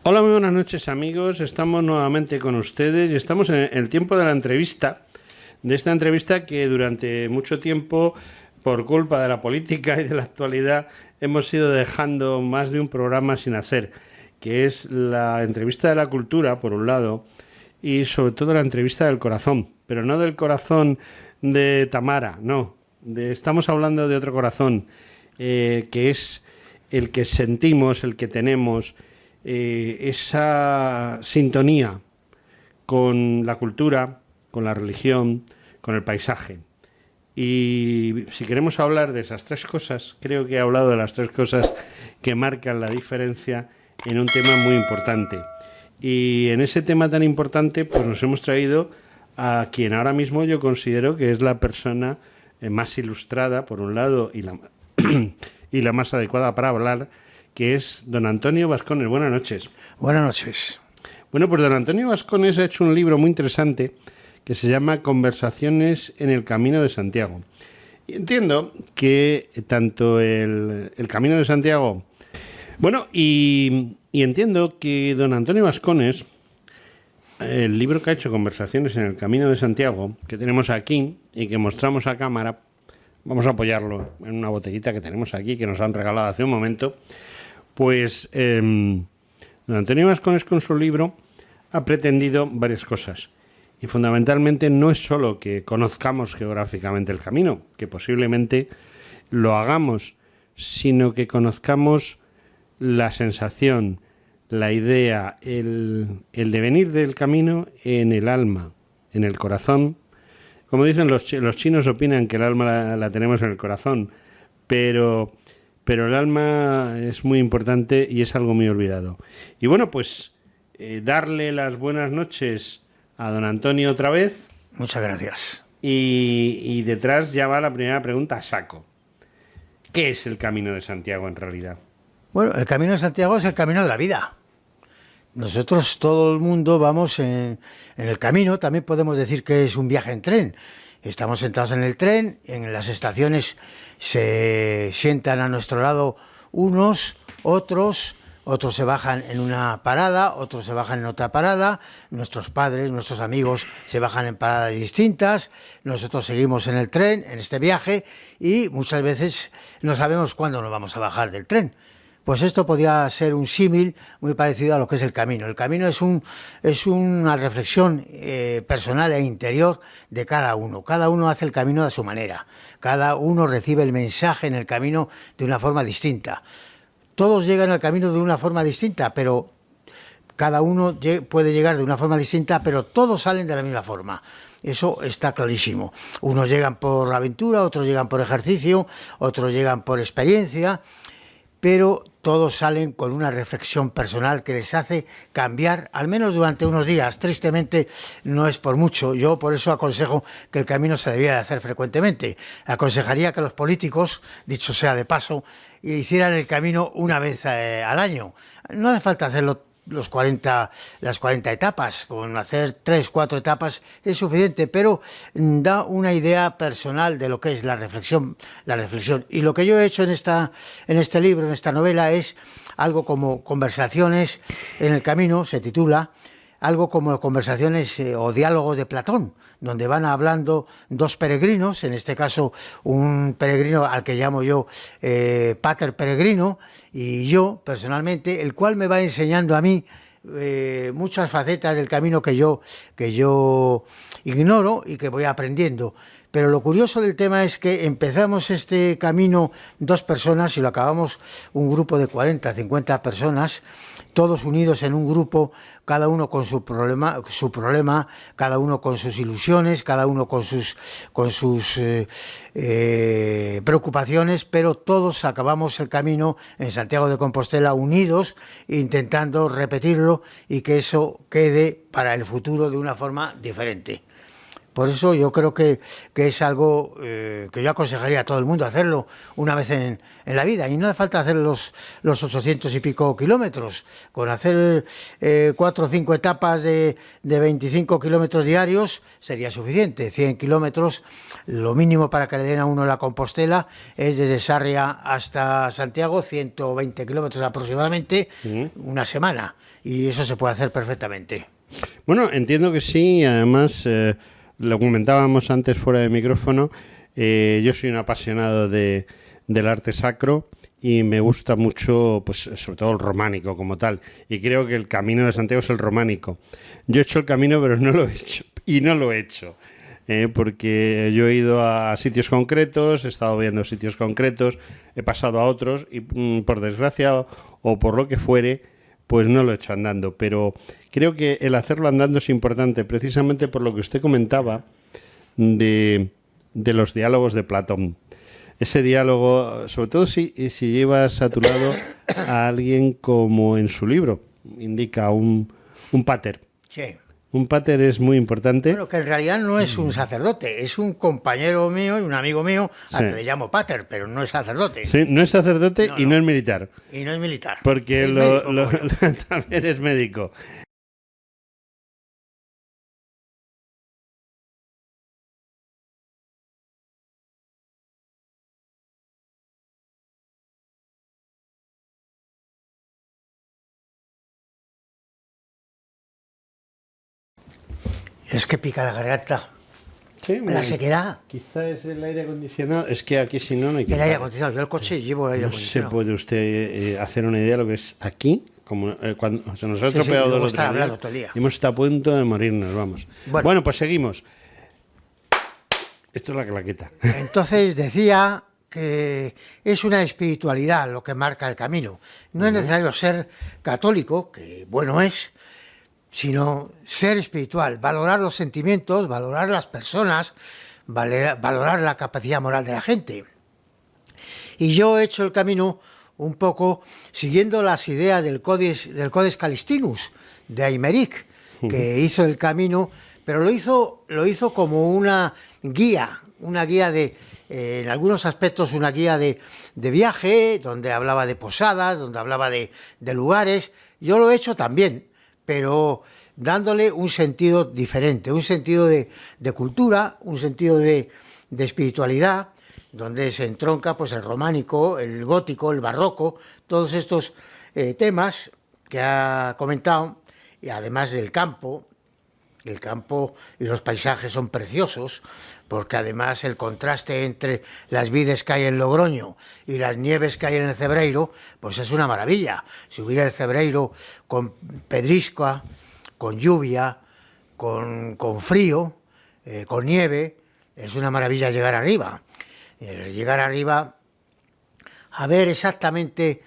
Hola, muy buenas noches amigos, estamos nuevamente con ustedes y estamos en el tiempo de la entrevista, de esta entrevista que durante mucho tiempo, por culpa de la política y de la actualidad, hemos ido dejando más de un programa sin hacer, que es la entrevista de la cultura, por un lado, y sobre todo la entrevista del corazón, pero no del corazón de Tamara, no, estamos hablando de otro corazón, que es el que sentimos, el que tenemos, esa sintonía con la cultura, con la religión, con el paisaje. Y si queremos hablar de esas tres cosas, creo que he hablado de las tres cosas que marcan la diferencia en un tema muy importante. Y en ese tema tan importante, pues nos hemos traído a quien ahora mismo yo considero que es la persona más ilustrada, por un lado, y la más adecuada para hablar, que es don Antonio Bascones. Buenas noches. Buenas noches. Bueno, pues don Antonio Bascones ha hecho un libro muy interesante que se llama Conversaciones en el Camino de Santiago. Y entiendo que tanto el Camino de Santiago... Bueno, y entiendo que don Antonio Bascones, el libro que ha hecho Conversaciones en el Camino de Santiago, que tenemos aquí y que mostramos a cámara, vamos a apoyarlo en una botellita que tenemos aquí, que nos han regalado hace un momento. Pues don Antonio Bascones con su libro ha pretendido varias cosas y fundamentalmente no es solo que conozcamos geográficamente el camino, que posiblemente lo hagamos, sino que conozcamos la sensación, la idea, el devenir del camino en el alma, en el corazón. Como dicen los chinos, opinan que el alma la tenemos en el corazón, pero el alma es muy importante y es algo muy olvidado. Y bueno, pues darle las buenas noches a don Antonio otra vez. Muchas gracias. Y detrás ya va la primera pregunta a saco. ¿Qué es el Camino de Santiago en realidad? Bueno, el Camino de Santiago es el camino de la vida. Nosotros, todo el mundo, vamos en el camino. También podemos decir que es un viaje en tren. Estamos sentados en el tren, en las estaciones se sientan a nuestro lado unos, otros se bajan en una parada, otros se bajan en otra parada, nuestros padres, nuestros amigos se bajan en paradas distintas, nosotros seguimos en el tren, en este viaje, y muchas veces no sabemos cuándo nos vamos a bajar del tren. Pues esto podría ser un símil muy parecido a lo que es el camino. El camino es una reflexión personal e interior de cada uno. Cada uno hace el camino a su manera. Cada uno recibe el mensaje en el camino de una forma distinta. Todos llegan al camino de una forma distinta, pero cada uno puede llegar de una forma distinta, pero todos salen de la misma forma. Eso está clarísimo. Unos llegan por aventura, otros llegan por ejercicio, otros llegan por experiencia, pero todos salen con una reflexión personal que les hace cambiar, al menos durante unos días. Tristemente no es por mucho. Yo por eso aconsejo que el camino se debiera de hacer frecuentemente. Aconsejaría que los políticos, dicho sea de paso, hicieran el camino una vez al año. No hace falta hacerlo las 40 etapas, con hacer 3, 4 etapas es suficiente, pero da una idea personal de lo que es la reflexión. Y lo que yo he hecho en este libro, en esta novela, es algo como Conversaciones en el Camino, se titula, algo como conversaciones o diálogos de Platón, donde van hablando dos peregrinos, en este caso un peregrino al que llamo yo Pater Peregrino, y yo personalmente, el cual me va enseñando a mí muchas facetas del camino que yo ignoro y que voy aprendiendo. Pero lo curioso del tema es que empezamos este camino 2 personas y lo acabamos un grupo de 40, 50 personas, todos unidos en un grupo, cada uno con su problema, cada uno con sus ilusiones, cada uno con sus preocupaciones, pero todos acabamos el camino en Santiago de Compostela unidos, intentando repetirlo y que eso quede para el futuro de una forma diferente. Por eso yo creo que es algo que yo aconsejaría a todo el mundo hacerlo una vez en la vida. Y no hace falta hacer los 800 y pico kilómetros. Con hacer 4 o 5 etapas de 25 kilómetros diarios sería suficiente. 100 kilómetros, lo mínimo para que le den a uno la Compostela es desde Sarria hasta Santiago, 120 kilómetros aproximadamente, una semana. Y eso se puede hacer perfectamente. Bueno, entiendo que sí. Además, lo comentábamos antes fuera de micrófono, yo soy un apasionado del arte sacro y me gusta mucho, pues sobre todo el románico como tal, y creo que el Camino de Santiago es el románico. Yo he hecho el camino, pero no lo he hecho, y no lo he hecho, porque yo he ido a sitios concretos, he estado viendo sitios concretos, he pasado a otros y por desgracia o por lo que fuere, pues no lo he hecho andando, pero creo que el hacerlo andando es importante, precisamente por lo que usted comentaba de los diálogos de Platón. Ese diálogo, sobre todo si llevas a tu lado a alguien como en su libro, indica un pater. Sí. Un pater es muy importante. Bueno, que en realidad no es un sacerdote, es un compañero mío y un amigo mío al que le llamo pater, pero no es sacerdote. Sí, no es sacerdote y no es militar. Y no es militar. Porque es médico, también es médico. Es que pica la garganta. Sí, La sequedad. Quizá es el aire acondicionado. Es que aquí si no hay que... El aire acondicionado. Yo el coche llevo el aire acondicionado. No se puede usted hacer una idea de lo que es aquí, como cuando se nos ha estropeado luego los estar hablando todo el día. y hemos estado a punto de morirnos, vamos. Bueno, pues seguimos. Esto es la claqueta. Entonces decía que es una espiritualidad lo que marca el camino. No es necesario ser católico, que bueno es, sino ser espiritual, valorar los sentimientos, valorar las personas, valorar la capacidad moral de la gente. Y yo he hecho el camino un poco siguiendo las ideas del Codex Calistinus de Aymeric, que hizo el camino, pero lo hizo como una guía de, en algunos aspectos, una guía de viaje, donde hablaba de posadas, donde hablaba de lugares. Yo lo he hecho también, pero dándole un sentido diferente, un sentido de cultura, un sentido de espiritualidad, donde se entronca pues el románico, el gótico, el barroco, todos estos temas que ha comentado, y además del campo. El campo y los paisajes son preciosos, porque además el contraste entre las vides que hay en Logroño y las nieves que hay en el Cebreiro, pues es una maravilla. Subir el Cebreiro con pedrisca, con lluvia, con frío, con nieve, es una maravilla llegar arriba. Llegar arriba a ver exactamente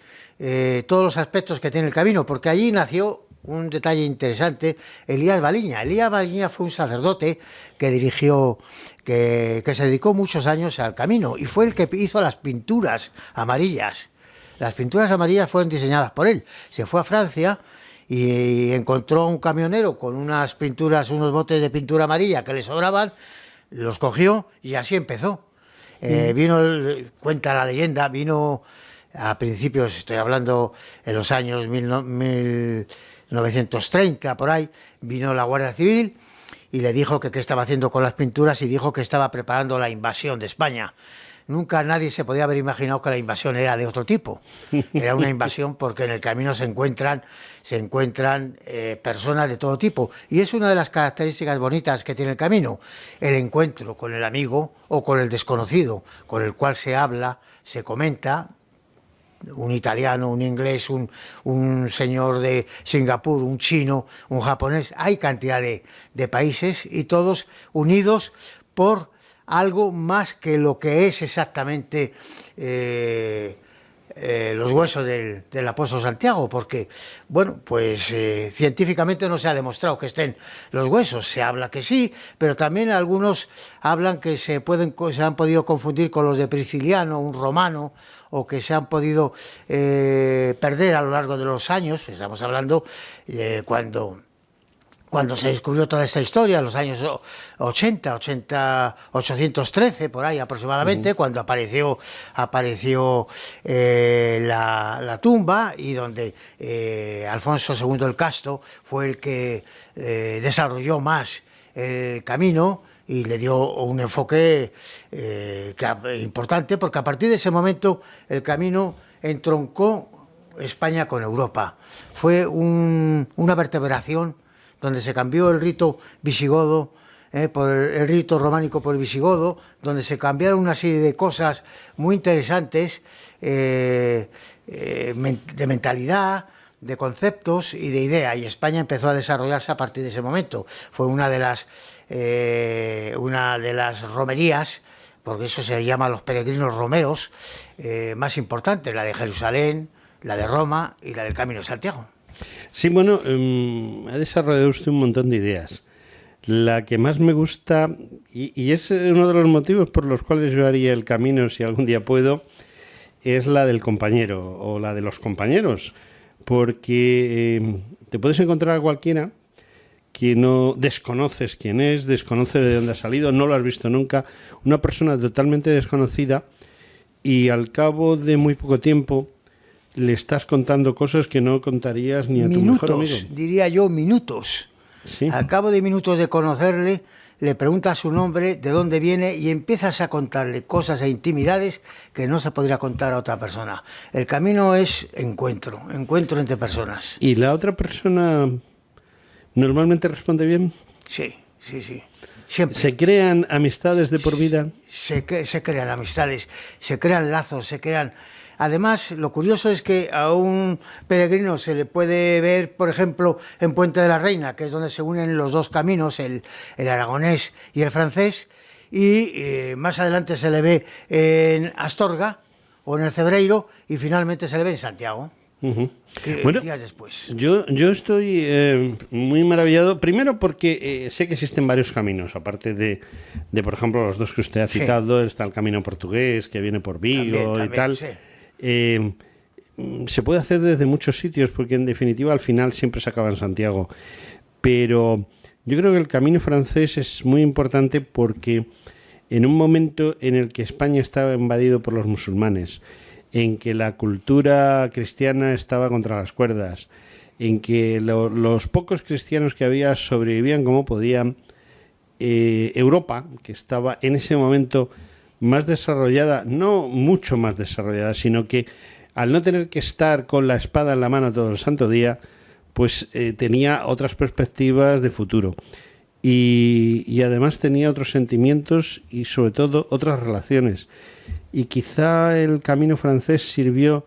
todos los aspectos que tiene el camino, porque allí nació un detalle interesante, Elías Baliña. Elías Baliña fue un sacerdote que dirigió, que se dedicó muchos años al camino y fue el que hizo las pinturas amarillas. Las pinturas amarillas fueron diseñadas por él. Se fue a Francia y encontró a un camionero con unas pinturas, unos botes de pintura amarilla que le sobraban, los cogió y así empezó. Cuenta la leyenda, vino a principios, estoy hablando en los años 1930, por ahí, vino la Guardia Civil y le dijo que qué estaba haciendo con las pinturas y dijo que estaba preparando la invasión de España. Nunca nadie se podía haber imaginado que la invasión era de otro tipo. Era una invasión porque en el camino se encuentran personas de todo tipo. Y es una de las características bonitas que tiene el camino, el encuentro con el amigo o con el desconocido, con el cual se habla, se comenta, un italiano, un inglés, un señor de Singapur, un chino, un japonés. Hay cantidad de países y todos unidos por algo más que lo que es exactamente los huesos del apóstol Santiago, porque, bueno, pues científicamente no se ha demostrado que estén los huesos, se habla que sí, pero también algunos hablan que se han podido confundir con los de Prisciliano, un romano, o que se han podido perder a lo largo de los años. Estamos hablando cuando se descubrió toda esta historia, en los años 813, por ahí aproximadamente, cuando apareció la tumba, y donde Alfonso II el Casto fue el que desarrolló más el camino y le dio un enfoque importante, porque a partir de ese momento el camino entroncó España con Europa. Fue una vertebración donde se cambió el rito visigodo por el rito románico por el visigodo, donde se cambiaron una serie de cosas muy interesantes de mentalidad, de conceptos y de idea, y España empezó a desarrollarse a partir de ese momento. Fue una de las romerías, porque eso se llama los peregrinos romeros, más importantes, la de Jerusalén, la de Roma y la del Camino de Santiago. Sí, bueno, ha desarrollado usted un montón de ideas. La que más me gusta, y es uno de los motivos por los cuales yo haría el camino si algún día puedo, es la del compañero o la de los compañeros, porque te puedes encontrar a cualquiera que no desconoces quién es, desconoces de dónde ha salido, no lo has visto nunca, una persona totalmente desconocida, y al cabo de muy poco tiempo le estás contando cosas que no contarías ni a tu mejor amigo. Minutos, diría yo, minutos. Sí. Al cabo de minutos de conocerle, le preguntas su nombre, de dónde viene, y empiezas a contarle cosas e intimidades que no se podría contar a otra persona. El camino es encuentro entre personas. ¿Y la otra persona normalmente responde bien? Sí. Siempre. ¿Se crean amistades de por vida? Se crean amistades, se crean lazos, se crean... Además, lo curioso es que a un peregrino se le puede ver, por ejemplo, en Puente de la Reina, que es donde se unen los dos caminos, el aragonés y el francés, y más adelante se le ve en Astorga o en el Cebreiro, y finalmente se le ve en Santiago. Bueno, días después. Yo estoy muy maravillado, primero porque sé que existen varios caminos, aparte de por ejemplo, los dos que usted ha citado. Sí. Está el camino portugués, que viene por Vigo también, y tal. Sí. Se puede hacer desde muchos sitios, porque en definitiva al final siempre se acaba en Santiago, pero yo creo que el camino francés es muy importante, porque en un momento en el que España estaba invadido por los musulmanes, en que la cultura cristiana estaba contra las cuerdas, en que los pocos cristianos que había sobrevivían como podían, Europa, que estaba en ese momento más desarrollada, no mucho más desarrollada, sino que al no tener que estar con la espada en la mano todo el santo día, pues tenía otras perspectivas de futuro, y además tenía otros sentimientos y sobre todo otras relaciones, y quizá el camino francés sirvió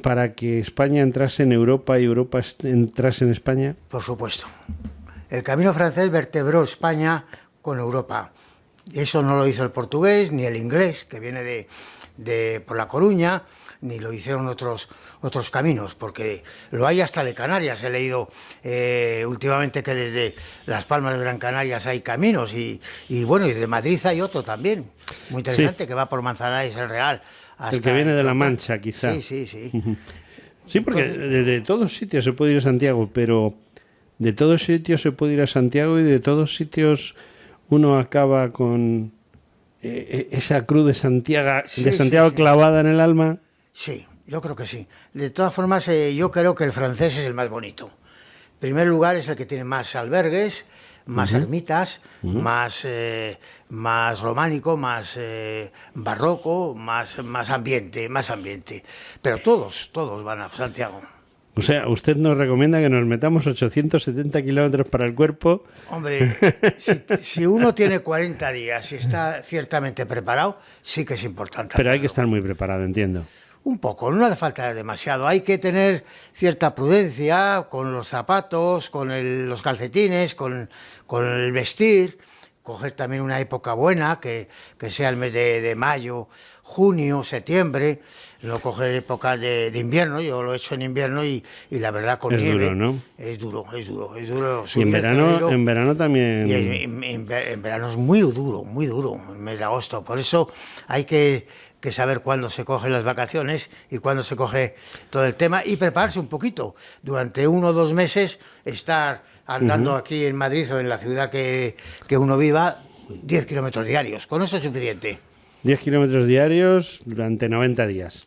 para que España entrase en Europa y Europa entrase en España. Por supuesto. El camino francés vertebró España con Europa. Eso no lo hizo el portugués ni el inglés, que viene por La Coruña, ni lo hicieron otros caminos, porque lo hay hasta de Canarias. He leído últimamente que desde Las Palmas de Gran Canarias hay caminos, y bueno, y de Madrid hay otro también, muy interesante, sí, que va por Manzanares el Real. Hasta el que viene de La Mancha, quizá. Sí. Sí, porque de todos sitios se puede ir a Santiago, pero de todos sitios se puede ir a Santiago, y de todos sitios uno acaba con esa cruz de Santiago clavada en el alma. Sí, yo creo que sí. De todas formas, yo creo que el francés es el más bonito. En primer lugar, es el que tiene más albergues, más ermitas, más románico, más barroco, más ambiente. Pero todos van a Santiago. O sea, usted nos recomienda que nos metamos 870 kilómetros para el cuerpo. Hombre, si uno tiene 40 días y está ciertamente preparado, sí que es importante. Pero hay que estar muy preparado, entiendo. Un poco, no hace falta demasiado. Hay que tener cierta prudencia con los zapatos, con los calcetines, con el vestir, coger también una época buena, que sea el mes de mayo, junio, septiembre, no coger épocas de invierno. Yo lo he hecho en invierno y la verdad con Es nieve duro, ¿no? es duro. Y subir en el verano, Cebreiro. en verano también. Y en verano es muy duro, el mes de agosto. Por eso hay que saber cuándo se cogen las vacaciones y cuándo se coge todo el tema y prepararse un poquito. Durante 1 o 2 meses estar andando aquí en Madrid o en la ciudad que uno viva 10 kilómetros diarios. Con eso es suficiente. 10 kilómetros diarios durante 90 días.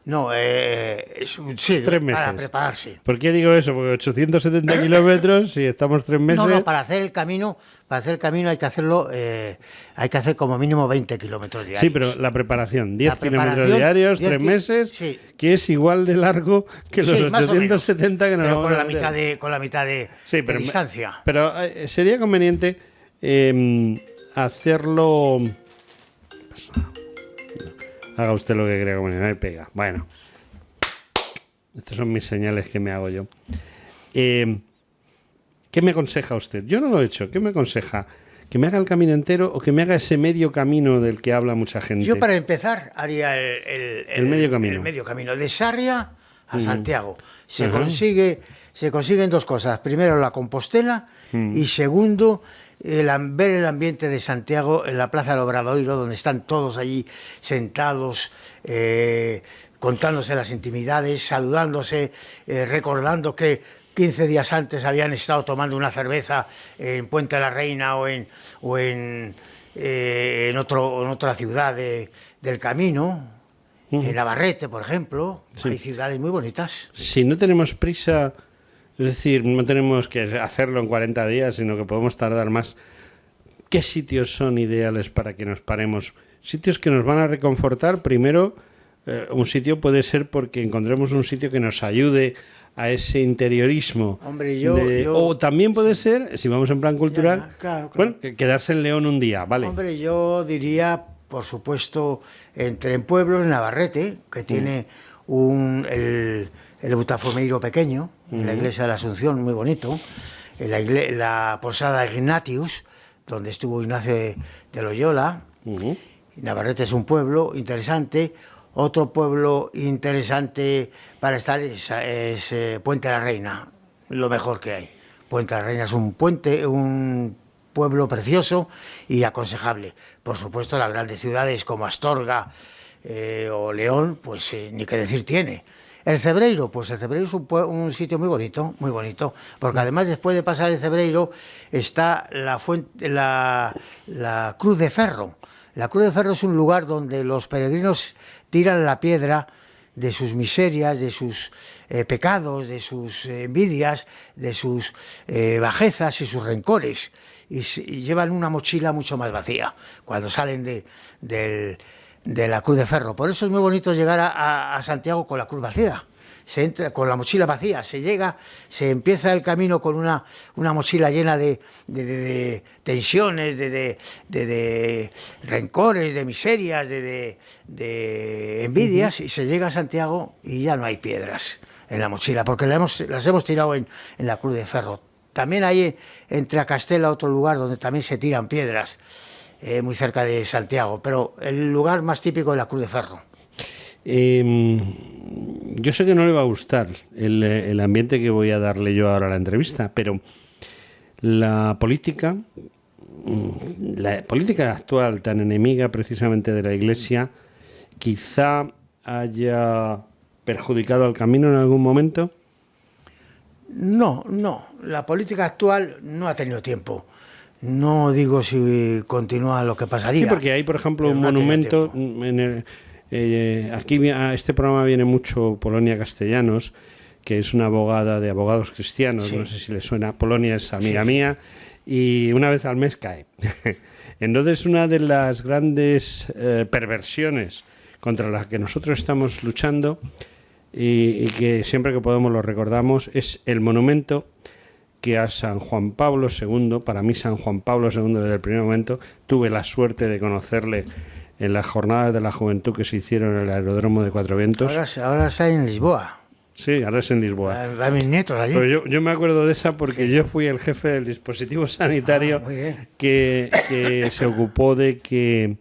No, sí, 3 meses. para prepararse. ¿Por qué digo eso? Porque 870 kilómetros, si estamos 3 meses... No, para hacer el camino hay que hacerlo, hay que hacer como mínimo 20 kilómetros diarios. Sí, pero la preparación, 10 kilómetros preparación, diarios, 10 3 meses, sí. que es igual de largo que los Sí, más o menos. 870 que nos Pero vamos con a la hacer. mitad de Sí, pero distancia. Pero sería conveniente hacerlo... Haga usted lo que crea conveniente, no me pega. Bueno, estas son mis señales que me hago yo. ¿Qué me aconseja usted? Yo no lo he hecho. ¿Qué me aconseja? ¿Que me haga el camino entero o que me haga ese medio camino del que habla mucha gente? Yo para empezar haría el medio camino. El medio camino, de Sarria a Santiago. Se Ajá. consiguen 2 cosas. Primero la Compostela y segundo ver el ambiente de Santiago en la Plaza del Obradoiro, donde están todos allí sentados, contándose las intimidades, saludándose, recordando que 15 días antes habían estado tomando una cerveza en Puente de la Reina o en otra ciudad del camino, en Navarrete, por ejemplo. Sí. Hay ciudades muy bonitas. Si no tenemos prisa, es decir, no tenemos que hacerlo en 40 días, sino que podemos tardar más, ¿qué sitios son ideales para que nos paremos? Sitios que nos van a reconfortar. Primero, un sitio puede ser porque encontremos un sitio que nos ayude a ese interiorismo. Hombre, o también puede ser, si vamos en plan cultural, claro. bueno, quedarse en León un día, ¿vale? Hombre, yo diría, por supuesto, en pueblos, en Navarrete, que tiene el Botafumeiro pequeño, en la iglesia de la Asunción, muy bonito, en la posada Ignatius, donde estuvo Ignacio de Loyola. Navarrete es un pueblo interesante. Otro pueblo interesante para estar es Puente de la Reina, lo mejor que hay. Puente de la Reina es un pueblo precioso y aconsejable. Por supuesto, las grandes ciudades como Astorga o León, pues ni qué decir tiene. El Cebreiro, pues el Cebreiro es un sitio muy bonito, porque además después de pasar el Cebreiro está la Cruz de Ferro. La Cruz de Ferro es un lugar donde los peregrinos tiran la piedra de sus miserias, de sus pecados, de sus envidias, de sus bajezas y sus rencores, y llevan una mochila mucho más vacía cuando salen de la Cruz de Ferro. Por eso es muy bonito llegar a Santiago con la cruz vacía. Se entra con la mochila vacía, se empieza el camino con una mochila llena de tensiones, de rencores, de miserias, de envidias, y se llega a Santiago y ya no hay piedras en la mochila, porque las hemos tirado en la Cruz de Ferro. También hay entre Acastela otro lugar donde también se tiran piedras, muy cerca de Santiago, pero el lugar más típico es la Cruz de Ferro. Yo sé que no le va a gustar el ambiente que voy a darle yo ahora a la entrevista, pero la política actual, tan enemiga precisamente de la Iglesia, quizá haya perjudicado al camino en algún momento. No, la política actual no ha tenido tiempo. No digo si continúa lo que pasaría. Sí, porque hay, por ejemplo, un monumento aquí a este programa viene mucho Polonia Castellanos, que es una abogada de abogados cristianos, sí. No sé si le suena. Polonia es amiga mía y una vez al mes cae. Entonces, una de las grandes perversiones contra las que nosotros estamos luchando y que siempre que podemos lo recordamos es el monumento que a San Juan Pablo II, para mí San Juan Pablo II desde el primer momento, tuve la suerte de conocerle en las jornadas de la juventud que se hicieron en el aeródromo de Cuatro Vientos. Ahora está en Lisboa. Sí, ahora es en Lisboa. Va mis nietos allí. Pero yo me acuerdo de esa porque yo fui el jefe del dispositivo sanitario que se ocupó de que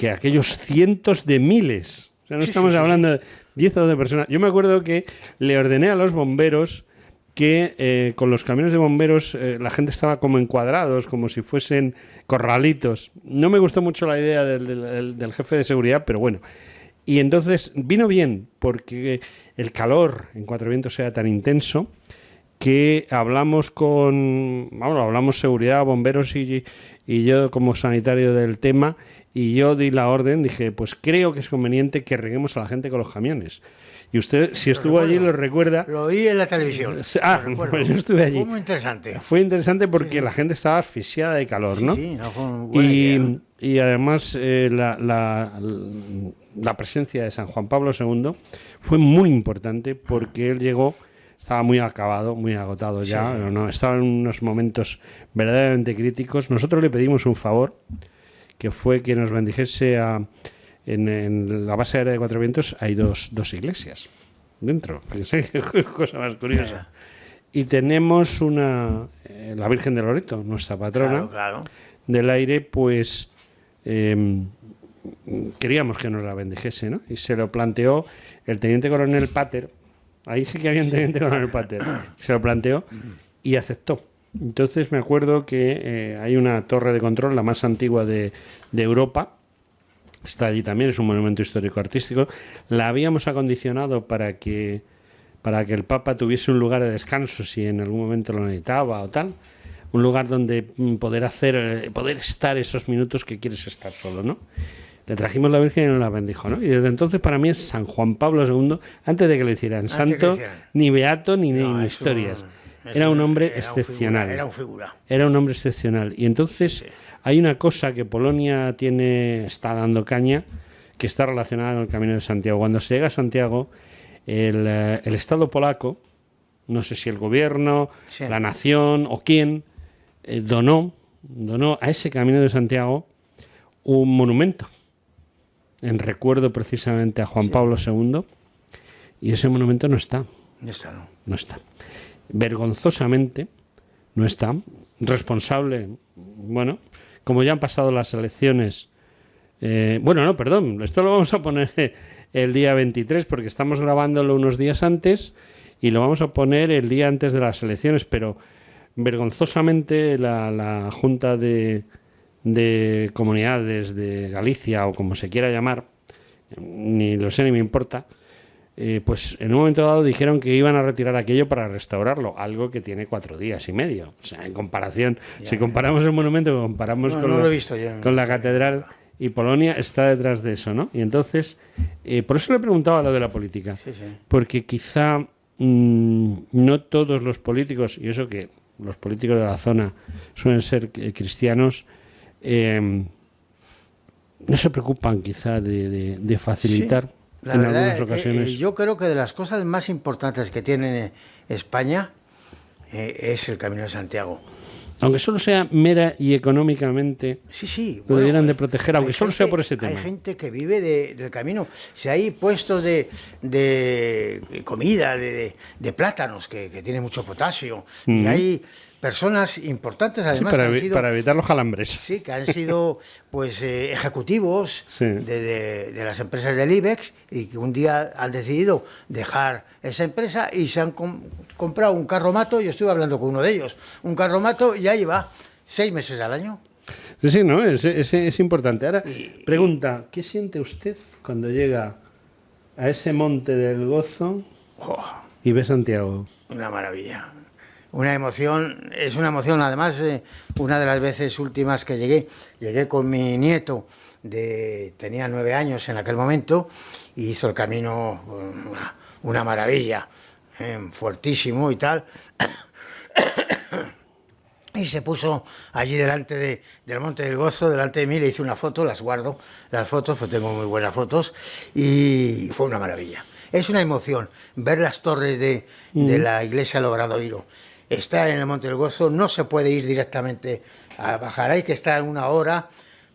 aquellos cientos de miles, o sea, no estamos hablando de 10 o 12 personas. Yo me acuerdo que le ordené a los bomberos que con los camiones de bomberos la gente estaba como encuadrados, como si fuesen corralitos. No me gustó mucho la idea del jefe de seguridad, pero bueno. Y entonces vino bien, porque el calor en Cuatro Vientos era tan intenso que hablamos seguridad, bomberos y yo como sanitario del tema, y yo di la orden, dije, pues creo que es conveniente que reguemos a la gente con los camiones. Y usted, si estuvo allí, lo recuerda. Lo oí en la televisión. Pues yo estuve allí. Fue muy interesante. Fue interesante porque la gente estaba asfixiada de calor, ¿no? Sí, no, fue una buena idea. Y además la presencia de San Juan Pablo II fue muy importante porque él llegó, estaba muy acabado, muy agotado ya, ¿no? Estaba en unos momentos verdaderamente críticos. Nosotros le pedimos un favor, que fue que nos bendijese en la base aérea de Cuatro Vientos. Hay dos iglesias dentro. Cosa más curiosa. Y tenemos la Virgen de Loreto, nuestra patrona del aire, pues queríamos que nos la bendijese, ¿no? Y se lo planteó el teniente coronel Pater. Ahí sí que había un teniente coronel Pater. Se lo planteó y aceptó. Entonces me acuerdo que hay una torre de control, la más antigua de Europa. Está allí también, es un monumento histórico-artístico. La habíamos acondicionado para que el Papa tuviese un lugar de descanso si en algún momento lo necesitaba o tal. Un lugar donde poder estar esos minutos que quieres estar solo, ¿no? Le trajimos la Virgen y nos la bendijo, ¿no? Y desde entonces para mí es San Juan Pablo II, antes de que lo hicieran santo, ni beato, ni historias. Era un hombre excepcional. Era un hombre excepcional. Y entonces hay una cosa que Polonia está dando caña, que está relacionada con el Camino de Santiago. Cuando se llega a Santiago, el Estado polaco, no sé si el gobierno, la nación o quién, donó a ese Camino de Santiago un monumento en recuerdo precisamente a Juan Pablo II, y ese monumento no está. No está. Vergonzosamente no está. Responsable, bueno, como ya han pasado las elecciones, esto lo vamos a poner el día 23 porque estamos grabándolo unos días antes y lo vamos a poner el día antes de las elecciones, pero vergonzosamente la Junta de Comunidades de Galicia, o como se quiera llamar, ni lo sé ni me importa, pues en un momento dado dijeron que iban a retirar aquello para restaurarlo, algo que tiene 4 días y medio. O sea, en comparación, si comparamos el monumento, comparamos con la catedral, y Polonia está detrás de eso, ¿no? Y entonces, por eso le preguntaba lo de la política, porque quizá no todos los políticos, y eso que los políticos de la zona suelen ser cristianos, no se preocupan quizá de facilitar en algunas ocasiones. Yo creo que de las cosas más importantes que tiene España es el Camino de Santiago. Aunque solo sea mera y económicamente, lo debieran de proteger, aunque solo sea por ese tema. Hay gente que vive del camino. Si hay puestos de comida, de plátanos, que tiene mucho potasio, y hay personas importantes, además, para evitar los calambres. Sí, que han sido pues ejecutivos de las empresas del IBEX, y que un día han decidido dejar esa empresa y se han comprado un carromato. Yo estuve hablando con uno de ellos, un carromato, y ahí va 6 meses al año. Sí, ¿no? Es importante. Ahora, pregunta, ¿qué siente usted cuando llega a ese monte del Gozo y ve Santiago? Una maravilla. Una emoción, es una emoción. Además, una de las veces últimas que llegué con mi nieto, tenía 9 años en aquel momento, y hizo el camino una maravilla, fuertísimo y tal. Y se puso allí delante del Monte del Gozo, delante de mí, le hice una foto, las guardo, las fotos, pues tengo muy buenas fotos, y fue una maravilla. Es una emoción ver las torres de la iglesia del Obradoiro. Está en el Monte del Gozo, no se puede ir directamente a bajar, hay que estar 1 hora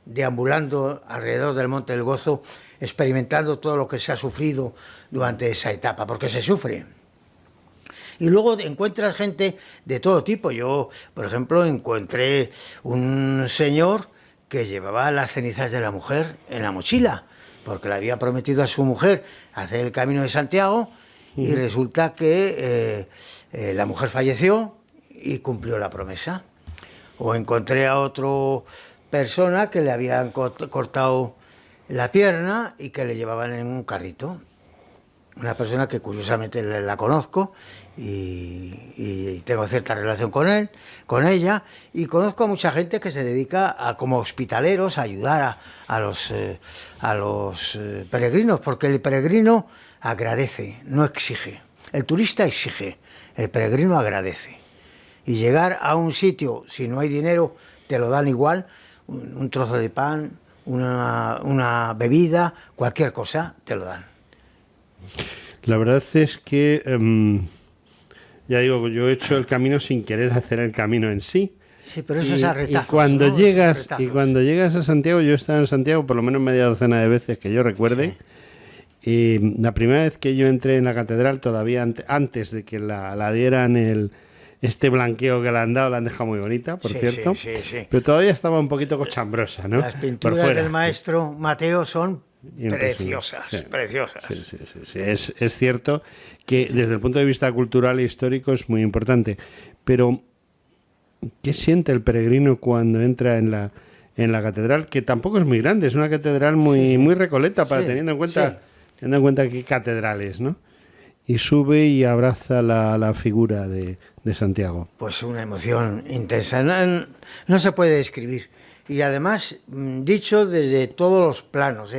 deambulando alrededor del Monte del Gozo, experimentando todo lo que se ha sufrido durante esa etapa, porque se sufre. Y luego encuentras gente de todo tipo. Yo, por ejemplo, encontré un señor que llevaba las cenizas de la mujer en la mochila, porque le había prometido a su mujer hacer el Camino de Santiago, y resulta que la mujer falleció y cumplió la promesa. O encontré a otra persona que le habían cortado la pierna y que le llevaban en un carrito. Una persona que curiosamente la conozco y tengo cierta relación con ella, y conozco a mucha gente que se dedica como hospitaleros a ayudar a los peregrinos, porque el peregrino agradece, no exige. El turista exige, el peregrino agradece. Y llegar a un sitio, si no hay dinero, te lo dan igual, un trozo de pan, una bebida, cualquier cosa, te lo dan. La verdad es que, ya digo, yo he hecho el camino sin querer hacer el camino en sí. Sí, pero eso es a retazos, y cuando ¿no? llegas a Santiago, yo he estado en Santiago por lo menos media docena de veces que yo recuerde. Sí. Y la primera vez que yo entré en la catedral, todavía antes de que la dieran este blanqueo que le han dado, la han dejado muy bonita, por cierto. Sí. Pero todavía estaba un poquito cochambrosa, ¿no? Las pinturas del maestro Mateo son preciosas, preciosas. Sí. Es cierto que desde el punto de vista cultural e histórico es muy importante. Pero, ¿qué siente el peregrino cuando entra en la catedral? Que tampoco es muy grande, es una catedral muy recoleta, teniendo en cuenta qué catedral es, ¿no? Y sube y abraza la figura de Santiago. Pues una emoción intensa, no se puede describir. Y además, dicho desde todos los planos,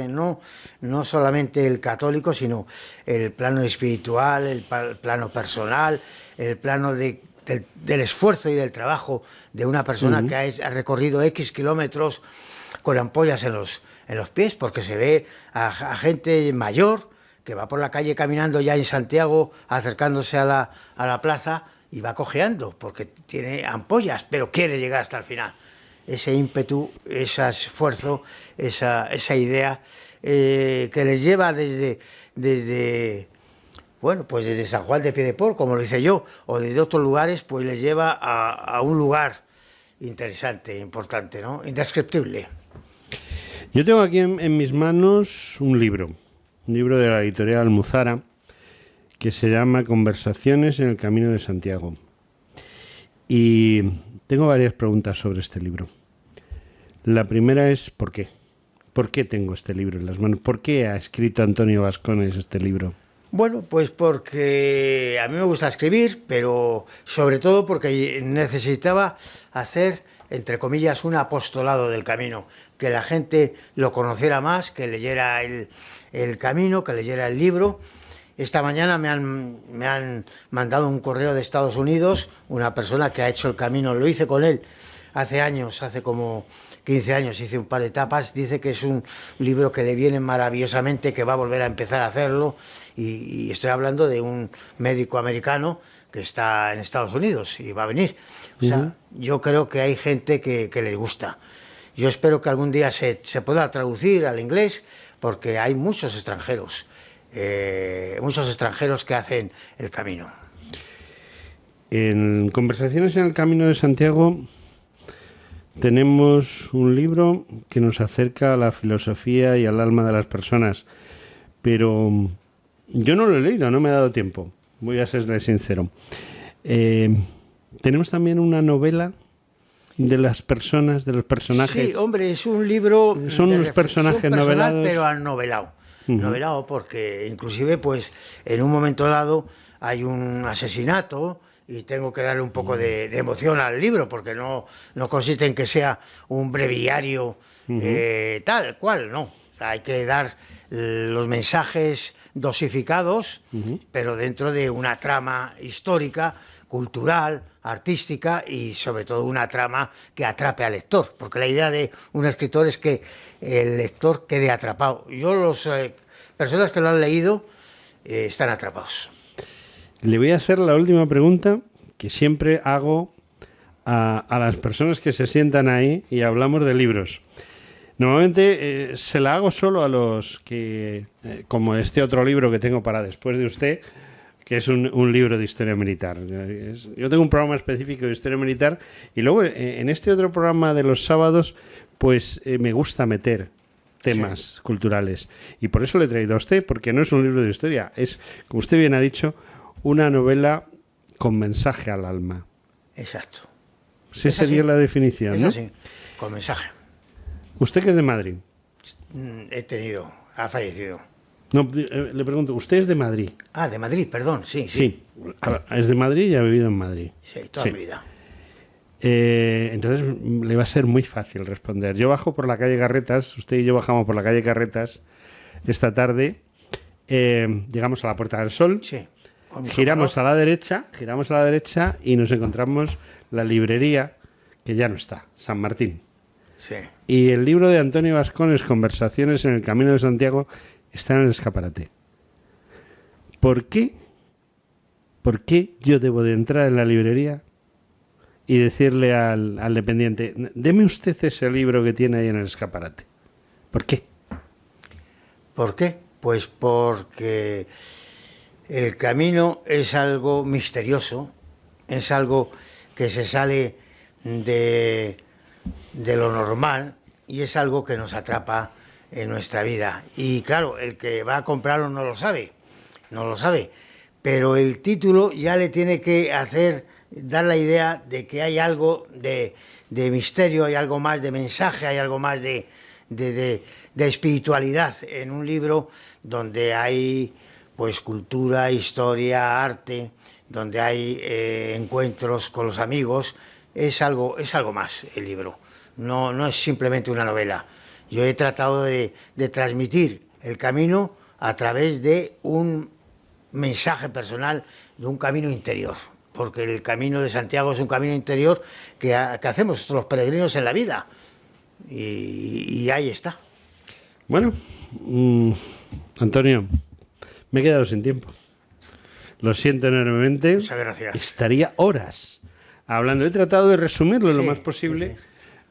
no solamente el católico, sino el plano espiritual, el plano personal, el plano del esfuerzo y del trabajo de una persona que ha recorrido X kilómetros con ampollas en los pies, porque se ve a gente mayor que va por la calle caminando ya en Santiago, acercándose a la plaza, y va cojeando porque tiene ampollas, pero quiere llegar hasta el final. Ese ímpetu, ese esfuerzo, esa idea que les lleva desde San Juan de Piedeport, como lo hice yo, o desde otros lugares, pues les lleva a un lugar interesante, importante, ¿no? Indescriptible. Yo tengo aquí en mis manos un libro de la editorial Almuzara, que se llama Conversaciones en el Camino de Santiago. Y tengo varias preguntas sobre este libro. La primera es ¿por qué? ¿Por qué tengo este libro en las manos? ¿Por qué ha escrito Antonio Bascones este libro? Bueno, pues porque a mí me gusta escribir, pero sobre todo porque necesitaba hacer, entre comillas, un apostolado del camino, que la gente lo conociera más, que leyera el camino, que leyera el libro. Esta mañana me han mandado un correo de Estados Unidos, una persona que ha hecho el camino, lo hice con él hace años, hace como 15 años, hice un par de etapas, dice que es un libro que le viene maravillosamente, que va a volver a empezar a hacerlo, y estoy hablando de un médico americano que está en Estados Unidos y va a venir. O sea, yo creo que hay gente que le gusta. Yo espero que algún día se pueda traducir al inglés, porque hay muchos extranjeros que hacen el camino. En Conversaciones en el Camino de Santiago tenemos un libro que nos acerca a la filosofía y al alma de las personas, pero yo no lo he leído, no me ha dado tiempo, voy a serle sincero. Tenemos también una novela de las personas, de los personajes. Sí, hombre, es un libro. Son unos personajes novelados, pero novelado. Novelado porque inclusive pues en un momento dado hay un asesinato y tengo que darle un poco de emoción al libro, porque no consiste en que sea un breviario tal cual, no. Hay que dar los mensajes dosificados, pero dentro de una trama histórica, cultural, artística, y sobre todo una trama que atrape al lector, porque la idea de un escritor es que el lector quede atrapado. Las personas que lo han leído están atrapados. Le voy a hacer la última pregunta que siempre hago a las personas que se sientan ahí y hablamos de libros. Normalmente se la hago solo a los que, como este otro libro que tengo para después de usted, que es un libro de historia militar. Yo tengo un programa específico de historia militar y luego en este otro programa de los sábados, pues me gusta meter temas culturales. Y por eso le he traído a usted, porque no es un libro de historia, es, como usted bien ha dicho, una novela con mensaje al alma. Exacto. Esa sería la definición, ¿no? Sí, con mensaje. ¿Usted que es de Madrid? Ha fallecido. No, le pregunto, ¿usted es de Madrid? Ah, de Madrid, perdón, sí. Sí, es de Madrid y ha vivido en Madrid. Sí, toda mi vida. Entonces le va a ser muy fácil responder. Yo bajo por la calle Carretas, usted y yo bajamos por la calle Carretas esta tarde, llegamos a la Puerta del Sol, Sí. giramos a la derecha y nos encontramos la librería, que ya no está, San Martín. Sí. Y el libro de Antonio Bascones, Conversaciones en el Camino de Santiago, está en el escaparate. ¿Por qué? ¿Por qué yo debo de entrar en la librería y decirle al dependiente, deme usted ese libro que tiene ahí en el escaparate? ¿Por qué? ¿Por qué? Pues porque el camino es algo misterioso, es algo que se sale de lo normal y es algo que nos atrapa en nuestra vida. Y claro, el que va a comprarlo no lo sabe, pero el título ya le tiene que dar la idea de que hay algo de misterio, hay algo más de mensaje, hay algo más de espiritualidad en un libro donde hay pues cultura, historia, arte, donde hay encuentros con los amigos. Es algo más el libro, no es simplemente una novela. Yo he tratado de transmitir el camino a través de un mensaje personal, de un camino interior, porque el camino de Santiago es un camino interior que hacemos los peregrinos en la vida, y ahí está. Bueno, Antonio, me he quedado sin tiempo. Lo siento enormemente. Muchas gracias. Estaría horas hablando. He tratado de resumirlo lo más posible,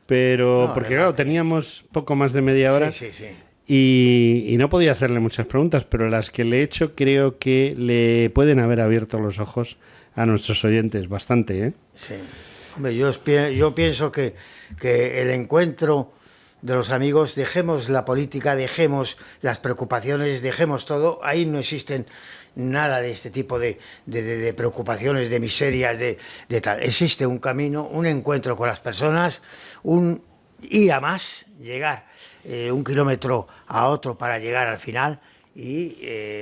pero No, porque claro, teníamos poco más de media hora. Sí. Y no podía hacerle muchas preguntas, pero las que le he hecho creo que le pueden haber abierto los ojos a nuestros oyentes bastante, ¿eh? Sí. Hombre, yo pienso que el encuentro de los amigos, dejemos la política, dejemos las preocupaciones, dejemos todo. Ahí no existen nada de este tipo de preocupaciones, de miserias, de tal. Existe un camino, un encuentro con las personas, un ir a más, llegar 1 kilómetro a otro para llegar al final, y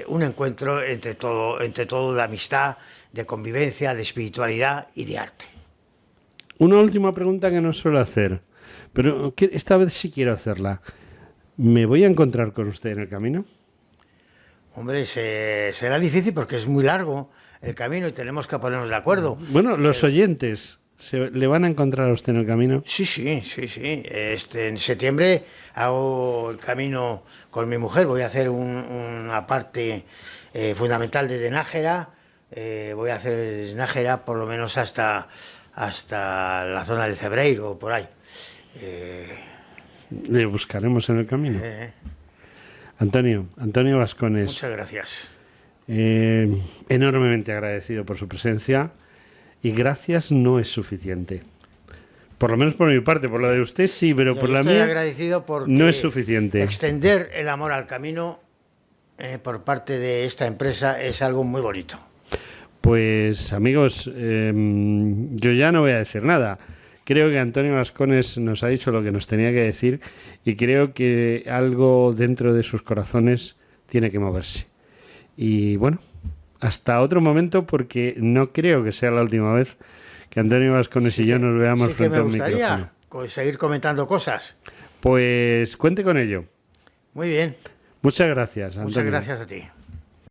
un encuentro entre todo de amistad, de convivencia, de espiritualidad y de arte. Una última pregunta que no suelo hacer, pero que esta vez sí quiero hacerla. ¿Me voy a encontrar con usted en el camino? Hombre, será difícil porque es muy largo el camino y tenemos que ponernos de acuerdo. Bueno, los oyentes, ¿le van a encontrar a usted en el camino? Sí. En septiembre hago el camino con mi mujer. Voy a hacer una parte fundamental desde Nájera. Voy a hacer desde Nájera por lo menos hasta la zona del Cebreiro, por ahí. Le buscaremos en el camino. Antonio Bascones. Muchas gracias. Enormemente agradecido por su presencia, y gracias no es suficiente. Por lo menos por mi parte, por la de usted sí, pero por la mía estoy agradecido porque no es suficiente. Extender el amor al camino por parte de esta empresa es algo muy bonito. Pues amigos, yo ya no voy a decir nada. Creo que Antonio Bascones nos ha dicho lo que nos tenía que decir, y creo que algo dentro de sus corazones tiene que moverse. Y bueno, hasta otro momento, porque no creo que sea la última vez que Antonio Bascones y yo nos veamos frente a un micrófono. Sí que me gustaría seguir comentando cosas. Pues cuente con ello. Muy bien. Muchas gracias, Antonio. Muchas gracias a ti.